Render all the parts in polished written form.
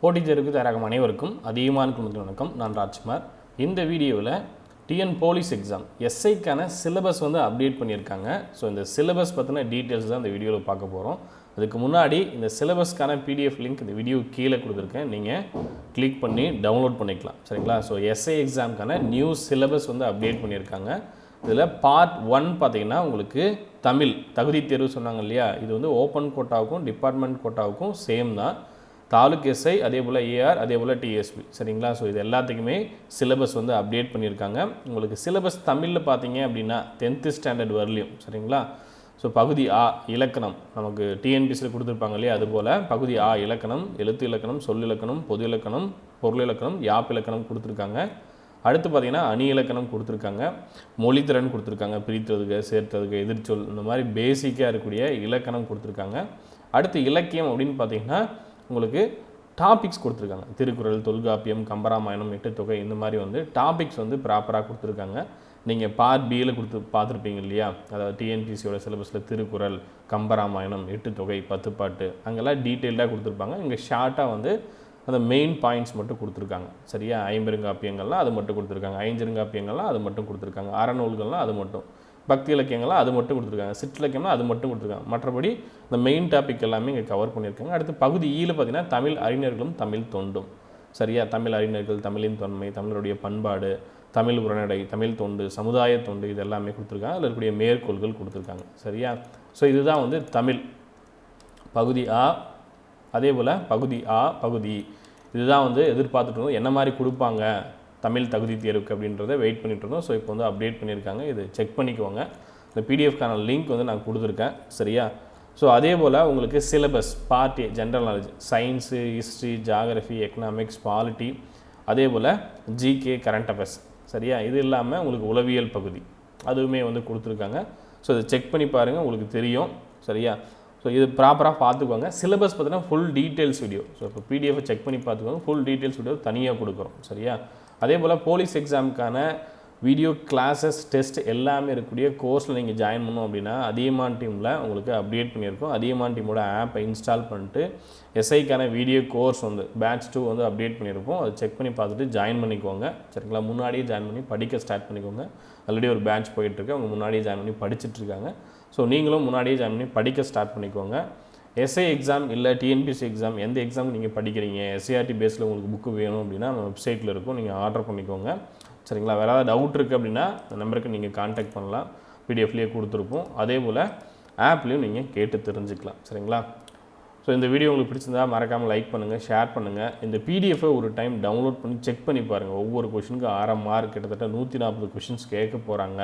போட்டித் தேர்வுக்கு தயாராகும் அனைவருக்கும் அதிகமான குழுமத்தின் வணக்கம். நான் ராஜ்குமார். இந்த வீடியோவில் டிஎன் போலீஸ் எக்ஸாம் எஸ்ஐக்கான சிலபஸ் வந்து அப்டேட் பண்ணியிருக்காங்க. ஸோ இந்த சிலபஸ் பற்றின டீட்டெயில்ஸ் தான் இந்த வீடியோவில் பார்க்க போகிறோம். அதுக்கு முன்னாடி இந்த சிலபஸ்க்கான பிடிஎஃப் லிங்க் இந்த வீடியோ கீழே கொடுத்துருக்கேன், நீங்கள் கிளிக் பண்ணி டவுன்லோட் பண்ணிக்கலாம். சரிங்களா? ஸோ எஸ்ஐ எக்ஸாமுக்கான நியூ சிலபஸ் வந்து அப்டேட் பண்ணியிருக்காங்க. இதில் பார்ட் 1 பார்த்தீங்கன்னா உங்களுக்கு தமிழ் தகுதி தேர்வு சொன்னாங்க இல்லையா, இது வந்து ஓப்பன் கோட்டாவுக்கும் டிபார்ட்மெண்ட் கோட்டாவுக்கும் சேம் தான். தாலுக் எஸ்ஐ அதே போல் ஏஆர் அதே போல் டிஎஸ்பி. சரிங்களா? ஸோ இது எல்லாத்துக்குமே சிலபஸ் வந்து அப்டேட் பண்ணியிருக்காங்க. உங்களுக்கு சிலபஸ் தமிழில் பார்த்தீங்க அப்படின்னா 10th ஸ்டாண்டர்ட் வரலையும். சரிங்களா? ஸோ பகுதி ஆ இலக்கணம் நமக்கு டிஎன்பிசியில் கொடுத்துருப்பாங்க இல்லையா, அதுபோல் பகுதி ஆ இலக்கணம், எழுத்து இலக்கணம், சொல் இலக்கணம், பொது இலக்கணம், பொருள் இலக்கணம், யாப்பு இலக்கணம் கொடுத்துருக்காங்க. அடுத்து பார்த்திங்கன்னா அணி இலக்கணம் கொடுத்துருக்காங்க, மொழித்திறன் கொடுத்துருக்காங்க, பிரித்ததுக்கு சேர்த்ததுக்கு எதிர்ச்சொல், இந்த மாதிரி பேசிக்காக இருக்கக்கூடிய இலக்கணம் கொடுத்துருக்காங்க. அடுத்து இலக்கியம் அப்படின்னு பார்த்திங்கன்னா உங்களுக்கு டாபிக்ஸ் கொடுத்துருக்காங்க. திருக்குறள், தொல்காப்பியம், கம்பராமாயணம், எட்டுத்தொகை, இந்த மாதிரி வந்து டாபிக்ஸ் வந்து ப்ராப்பராக கொடுத்துருக்காங்க. நீங்கள் பார்ட் பியில் பார்த்துருப்பீங்க இல்லையா, அதாவது டிஎன்பிசியோட சிலபஸில் திருக்குறள், கம்பராமாயணம், எட்டுத்தொகை, 10 பாட்டு அங்கெல்லாம் டீட்டெயில்டாக கொடுத்துருப்பாங்க. இங்கே ஷார்ட்டாக வந்து அந்த மெயின் பாயிண்ட்ஸ் மட்டும் கொடுத்துருக்காங்க. சரியா? ஐம்பெருங்காப்பியங்கள்லாம் அது மட்டும் கொடுத்துருக்காங்க, ஐஞ்சிருங்காப்பியங்கள்லாம் அது மட்டும் கொடுத்துருக்காங்க, அறநூல்கள்லாம் அது மட்டும், பக்தி இலக்கியங்கள்லாம் அது மட்டும் கொடுத்துருக்காங்க, சிற்றிலக்கியம்லாம் அது மட்டும் கொடுத்துருக்காங்க. மற்றபடி இந்த மெயின் டாபிக் எல்லாமே இங்கே கவர் பண்ணியிருக்காங்க. அடுத்து பகுதி ஈல பார்த்தீங்கன்னா தமிழ் அறிஞர்களும் தமிழ் தொண்டும். சரியா? தமிழ் அறிஞர்கள், தமிழின் தொன்மை, தமிழருடைய பண்பாடு, தமிழ் உரைநடை, தமிழ் தொண்டு, சமுதாய தொண்டு, இது எல்லாமே கொடுத்துருக்காங்க. அதில் இருக்கக்கூடிய மேற்கோள்கள் கொடுத்துருக்காங்க. சரியா? ஸோ இதுதான் வந்து தமிழ் பகுதி ஆ. அதே போல் பகுதி ஆ பகுதி இதுதான் வந்து எதிர்பார்த்துட்டு இருந்தோம், என்ன மாதிரி கொடுப்பாங்க தமிழ் தகுதி தேர்வுக்கு அப்படின்றத வெயிட் பண்ணிட்டு இருந்தோம். ஸோ இப்போ வந்து அப்டேட் பண்ணியிருக்காங்க, இது செக் பண்ணிக்கோங்க. இந்த பிடிஎஃப்கான லிங்க் வந்து நான் கொடுத்துருக்கேன். சரியா? ஸோ அதே போல் உங்களுக்கு syllabus part A general knowledge, science, history, geography, economics, polity, அதே போல் ஜிகே, கரண்ட் அஃபேர்ஸ். சரியா? இது இல்லாமல் உங்களுக்கு உளவியல் பகுதி அதுவுமே வந்து கொடுத்துருக்காங்க. ஸோ இதை செக் பண்ணி பாருங்கள், உங்களுக்கு தெரியும். சரியா? ஸோ இது ப்ராப்பராக பார்த்துக்கோங்க. சிலபஸ் பார்த்தீங்கன்னா ஃபுல் டீட்டெயில்ஸ் வீடியோ. ஸோ இப்போ பிடிஎஃபை செக் பண்ணி பார்த்துக்கோங்க, ஃபுல் டீட்டெயில்ஸ் வீடியோ தனியாக கொடுக்குறோம். சரியா? அதே போல் போலீஸ் எக்ஸாமுக்கான வீடியோ கிளாஸஸ், டெஸ்ட் எல்லாமே இருக்கக்கூடிய கோர்ஸில் நீங்கள் ஜாயின் பண்ணோம் அப்படின்னா அதியமான் டீமில் உங்களுக்கு அப்டேட் பண்ணியிருக்கோம். அதியமான் டீமோட ஆப்பை இன்ஸ்டால் பண்ணிட்டு எஸ்ஐக்கான வீடியோ கோர்ஸ் வந்து பேட்ச் 2 வந்து அப்டேட் பண்ணியிருக்கோம். அதை செக் பண்ணி பார்த்துட்டு ஜாயின் பண்ணிக்கோங்க. சரிங்களா? முன்னாடியே ஜாயின் பண்ணி படிக்க ஸ்டார்ட் பண்ணிக்கோங்க. ஆல்ரெடி ஒரு பேட்ச் போயிட்டுருக்கு, அவங்க முன்னாடியே ஜாயின் பண்ணி படிச்சுட்ருக்காங்க. ஸோ நீங்களும் முன்னாடியே ஜாயின் பண்ணி படிக்க ஸ்டார்ட் பண்ணிக்கோங்க. எஸ்ஐ எக்ஸாம் இல்லை டிஎன்பிசி எக்ஸாம் எந்த எக்ஸாம் நீங்கள் படிக்கிறீங்க, எஸ்சிஆர்டி பேஸில் உங்களுக்கு புக்கு வேணும் அப்படின்னா நம்ம வெப்சைட்டில் இருக்கும், நீங்கள் ஆர்டர் பண்ணிக்கோங்க. சரிங்களா? வேறு ஏதாவது டவுட் இருக்குது அப்படின்னா அந்த நம்பருக்கு நீங்கள் கான்டாக்ட் பண்ணலாம், பிடிஎஃப்லேயே கொடுத்துருப்போம். அதே போல் ஆப்லேயும் நீங்கள் கேட்டு தெரிஞ்சுக்கலாம். சரிங்களா? ஸோ இந்த வீடியோ உங்களுக்கு பிடிச்சிருந்தா மறக்காமல் லைக் பண்ணுங்கள், ஷேர் பண்ணுங்கள். இந்த பிடிஎஃபை ஒரு டைம் டவுன்லோட் பண்ணி செக் பண்ணி பாருங்கள். ஒவ்வொரு கொஷனுக்கு 6 மார்க், கிட்டத்தட்ட 140 கொஷின்ஸ் கேட்க போகிறாங்க.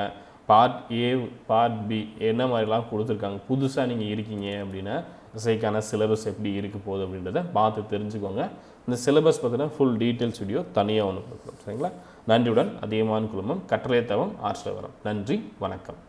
பார்ட் ஏ, பார்ட் பி என்ன மாதிரிலாம் கொடுத்துருக்காங்க. புதுசாக நீங்கள் இருக்கீங்க அப்படின்னா எஸ்ஐக்கான சிலபஸ் எப்படி இருக்க போகுது அப்படின்றத பார்த்து தெரிஞ்சுக்கோங்க. இந்த சிலபஸ் பார்த்தீங்கன்னா ஃபுல் டீட்டெயில்ஸ் வீடியோ தனியாக ஒன்று கொடுக்குறோம். சரிங்களா? நன்றியுடன் அதியமான் குழுமம், கட்டளை தவம், ஆர்ஸ்லவரம். நன்றி, வணக்கம்.